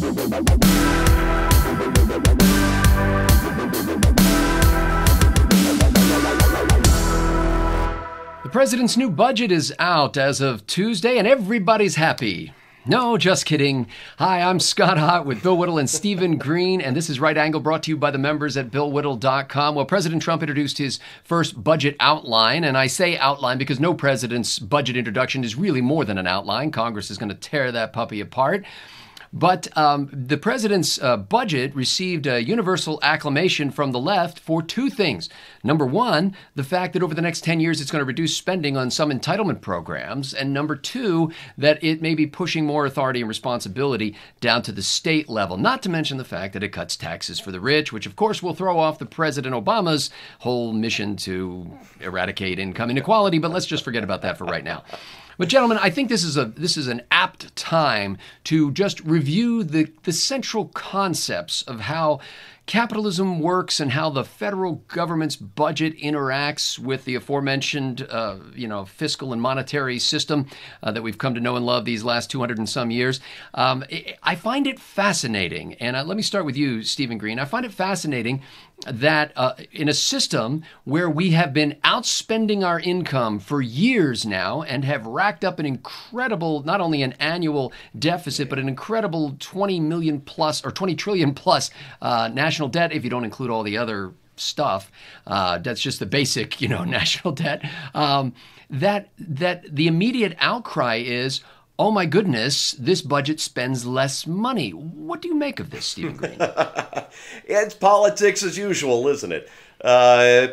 The president's new budget is out as of Tuesday, and everybody's happy. No, just kidding. Hi, I'm Scott Hott with Bill Whittle and Stephen Green, and this is Right Angle, brought to you by the members at BillWhittle.com. Well, President Trump introduced his first budget outline, and I say outline because no president's budget introduction is really more than an outline. Congress is going to tear that puppy apart. But the president's budget received a universal acclamation from the left for two things. Number one, the fact that over the next 10 years it's going to reduce spending on some entitlement programs. And number two, that it may be pushing more authority and responsibility down to the state level. Not to mention the fact that it cuts taxes for the rich, which of course will throw off the President Obama's whole mission to eradicate income inequality. But let's just forget about that for right now. But gentlemen, I think this is an apt time to just review the central concepts of how capitalism works and how the federal government's budget interacts with the aforementioned, fiscal and monetary system that we've come to know and love these last 200 and some years. I find it fascinating, and let me start with you, Stephen Green. I find it fascinating that in a system where we have been outspending our income for years now and have racked up an incredible, not only an annual deficit, but an incredible 20 million plus or 20 trillion plus national debt, if you don't include all the other stuff. That's just the basic, national debt. That the immediate outcry is, oh my goodness, this budget spends less money. What do you make of this, Stephen Green? It's politics as usual, isn't it?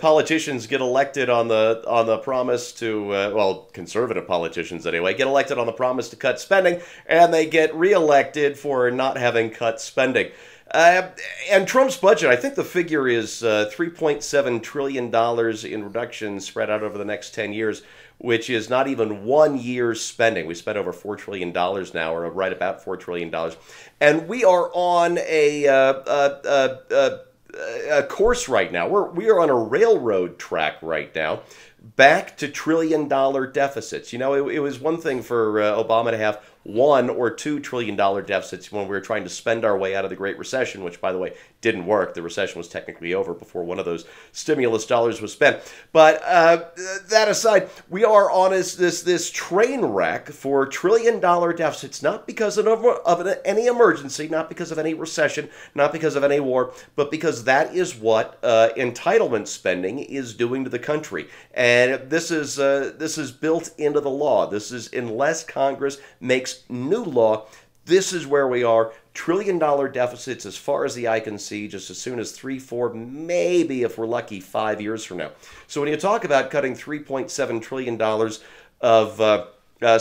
Politicians get elected on the promise to, conservative politicians anyway, get elected on the promise to cut spending, and they get reelected for not having cut spending. And Trump's budget, I think the figure is $3.7 trillion in reductions spread out over the next 10 years, which is not even 1 year's spending. We spent over $4 trillion now, or right about $4 trillion. And we are on a course right now. We are on a railroad track right now, back to trillion-dollar deficits. It was one thing for Obama to have $1 or $2 trillion deficits when we were trying to spend our way out of the Great Recession, which, by the way, didn't work. The recession was technically over before one of those stimulus dollars was spent. But that aside, we are on this train wreck for trillion-dollar deficits, not because of any emergency, not because of any recession, not because of any war, but because that is what entitlement spending is doing to the country. And this is built into the law. This is, unless Congress makes new law, this is where we are. Trillion-dollar deficits as far as the eye can see, just as soon as 3, 4, maybe if we're lucky, 5 years from now. So when you talk about cutting $3.7 trillion of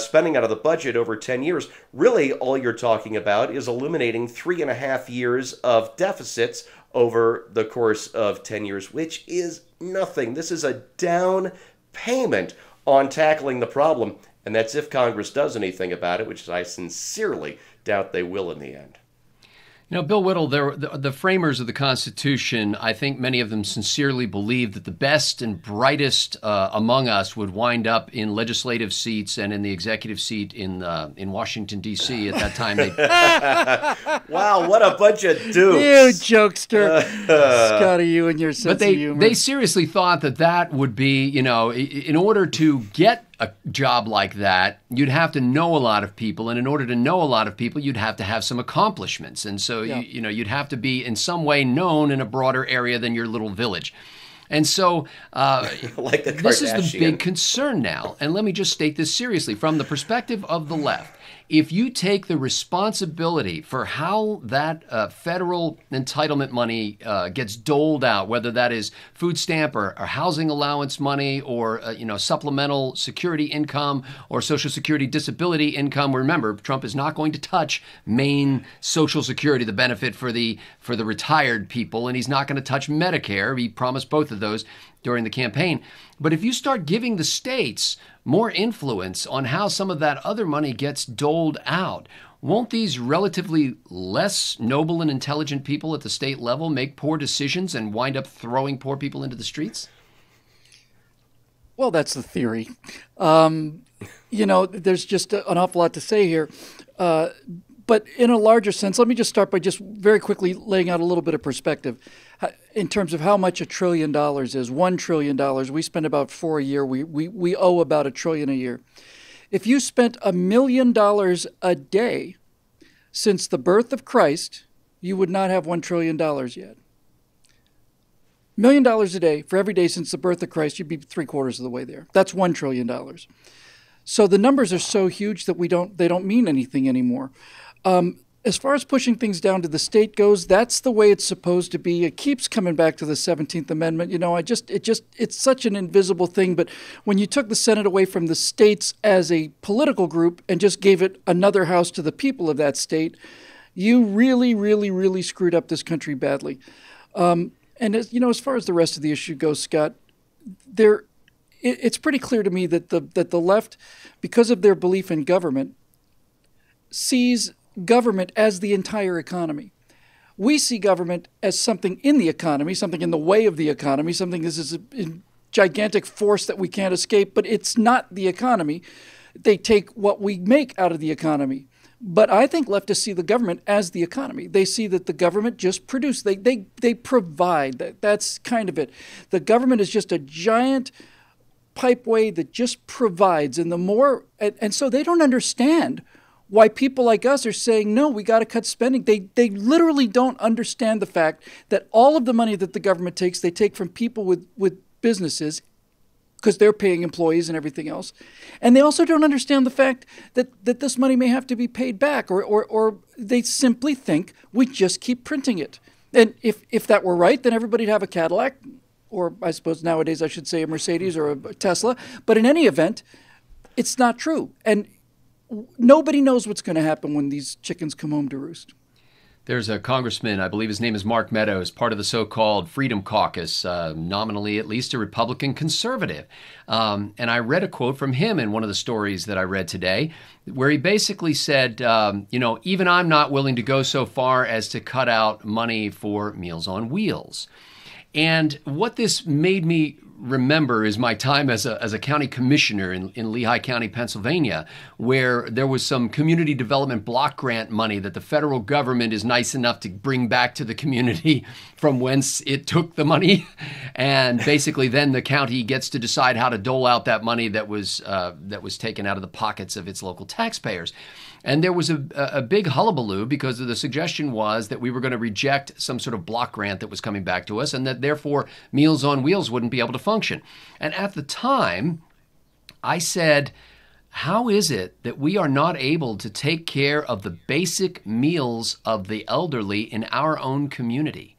spending out of the budget over 10 years, really all you're talking about is eliminating 3.5 years of deficits over the course of 10 years, which is nothing. This is a down payment on tackling the problem. And that's if Congress does anything about it, which I sincerely doubt they will in the end. Bill Whittle, the framers of the Constitution, I think many of them sincerely believed that the best and brightest among us would wind up in legislative seats and in the executive seat in Washington, D.C. At that time. Wow, what a bunch of dupes. You jokester. Scotty, you and your sense of humor. They seriously thought that would be, in order to get a job like that, you'd have to know a lot of people, and in order to know a lot of people, you'd have to have some accomplishments, and so you'd have to be in some way known in a broader area than your little village. And so like this is the big concern now, and let me just state this seriously from the perspective of the left. If you take the responsibility for how that federal entitlement money gets doled out, whether that is food stamp or housing allowance money or supplemental security income or Social Security disability income, remember, Trump is not going to touch main Social Security, the benefit for the retired people, and he's not going to touch Medicare. He promised both of those during the campaign. But if you start giving the states more influence on how some of that other money gets doled out, won't these relatively less noble and intelligent people at the state level make poor decisions and wind up throwing poor people into the streets? Well, that's the theory. There's just an awful lot to say here. But in a larger sense, let me just start by just very quickly laying out a little bit of perspective in terms of how much $1 trillion is. $1 trillion. We spend about $4 a year. We owe about $1 trillion a year. If you spent $1 million a day since the birth of Christ, you would not have $1 trillion yet. $1 million a day for every day since the birth of Christ, you'd be 3/4 of the way there. That's $1 trillion. So the numbers are so huge that they don't mean anything anymore. As far as pushing things down to the state goes, that's the way it's supposed to be. It keeps coming back to the 17th Amendment. It's such an invisible thing. But when you took the Senate away from the states as a political group and just gave it another house to the people of that state, you really, really, really screwed up this country badly. And as far as the rest of the issue goes, Scott, it's pretty clear to me that the left, because of their belief in government, sees government as the entire economy. We see government as something in the economy, something in the way of the economy, something that is a gigantic force that we can't escape, but it's not the economy. They take what we make out of the economy. But I think leftists see the government as the economy. They see that the government just produces. They provide. That's kind of it. The government is just a giant pipeway that just provides. And so they don't understand why people like us are saying, no, we got to cut spending. They literally don't understand the fact that all of the money that the government takes, they take from people with businesses because they're paying employees and everything else. And they also don't understand the fact that this money may have to be paid back, or they simply think we just keep printing it. And if that were right, then everybody'd have a Cadillac, or I suppose nowadays I should say a Mercedes or a Tesla. But in any event, it's not true. And nobody knows what's going to happen when these chickens come home to roost. There's a congressman, I believe his name is Mark Meadows, part of the so-called Freedom Caucus, nominally at least a Republican conservative. And I read a quote from him in one of the stories that I read today, where he basically said, even I'm not willing to go so far as to cut out money for Meals on Wheels. And what this made me remember is my time as a county commissioner in Lehigh County, Pennsylvania, where there was some community development block grant money that the federal government is nice enough to bring back to the community from whence it took the money. And basically then the county gets to decide how to dole out that money that was taken out of the pockets of its local taxpayers. And there was a big hullabaloo because the suggestion was that we were going to reject some sort of block grant that was coming back to us, and that therefore Meals on Wheels wouldn't be able to function. And at the time, I said, how is it that we are not able to take care of the basic meals of the elderly in our own community?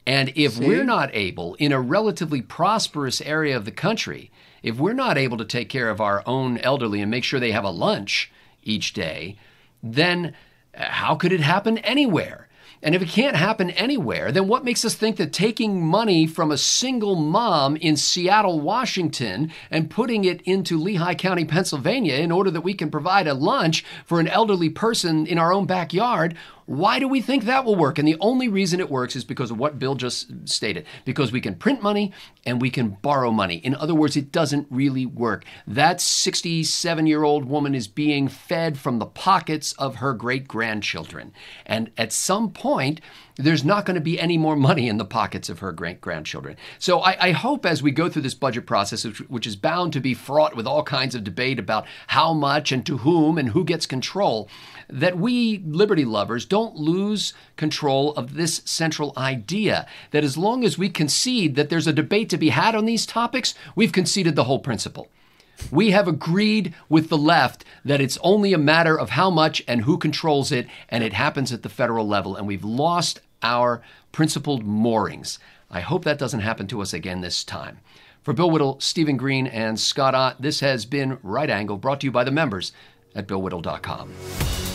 And if we're not able, in a relatively prosperous area of the country, if we're not able to take care of our own elderly and make sure they have a lunch each day, then how could it happen anywhere? And if it can't happen anywhere, then what makes us think that taking money from a single mom in Seattle, Washington, and putting it into Lehigh County, Pennsylvania, in order that we can provide a lunch for an elderly person in our own backyard, why do we think that will work? And the only reason it works is because of what Bill just stated, because we can print money and we can borrow money. In other words, it doesn't really work. That 67-year-old woman is being fed from the pockets of her great-grandchildren. And at some point, there's not going to be any more money in the pockets of her great-grandchildren. So I hope as we go through this budget process, which is bound to be fraught with all kinds of debate about how much and to whom and who gets control, that we liberty lovers don't lose control of this central idea that as long as we concede that there's a debate to be had on these topics, we've conceded the whole principle. We have agreed with the left that it's only a matter of how much and who controls it, and it happens at the federal level, and we've lost our principled moorings. I hope that doesn't happen to us again this time. For Bill Whittle, Stephen Green, and Scott Ott, this has been Right Angle, brought to you by the members at BillWhittle.com.